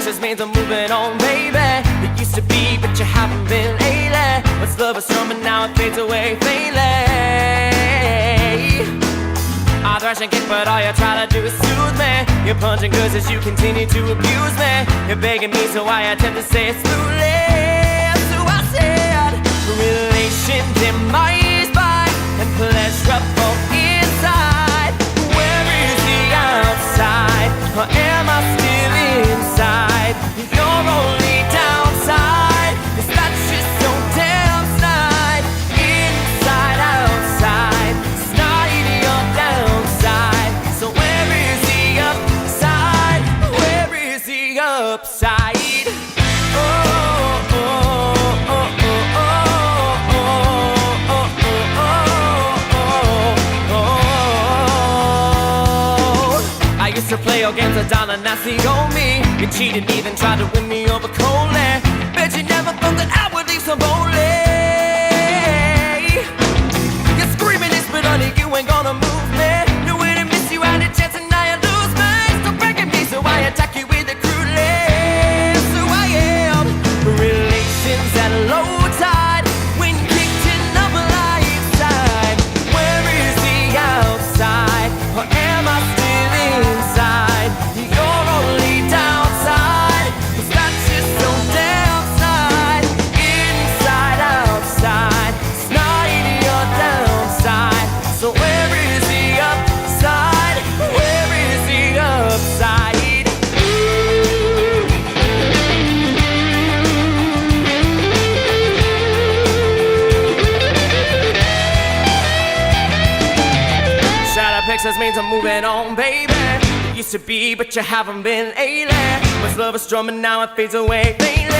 pictures means I'm moving on, baby. It used to be, but you haven't been lately. What's love is strong, but now it fades away faintly. I thrash and kick, but all you try to do is soothe me. You're punching goods as you continue to abuse me. You're begging me, so I attempt to say it smoothly. So I said, relations in my spine and pleasurable inside. Where is the outside? Or am I still inside? Your only downside is that you're so damn snide. Inside, outside, it's not even your downside. So where is the upside? Where is the upside? Oh, oh, oh, oh, oh, oh, oh, oh, oh. I used to play your games of dollar, now see on me. You cheated me, then tried to win me over coldly. Bet you never thought that I would leave so boldly. You're screaming this, but honey, you ain't gonna move me. No way to miss you, had a chance and now you lose me. Stop breaking me, so I attack you with a crudely. So I am relations at low tide. When kicked in the blind side. Where is the outside? Or am I still inside? Your only downside is that you're so damn snide. Inside, outside, it's not even your downside. So where is the upside? Where is the upside? Shadow pictures means I'm moving on, baby. It used to be, but you haven't been lately. What's love is drumming, now it fades away faintly.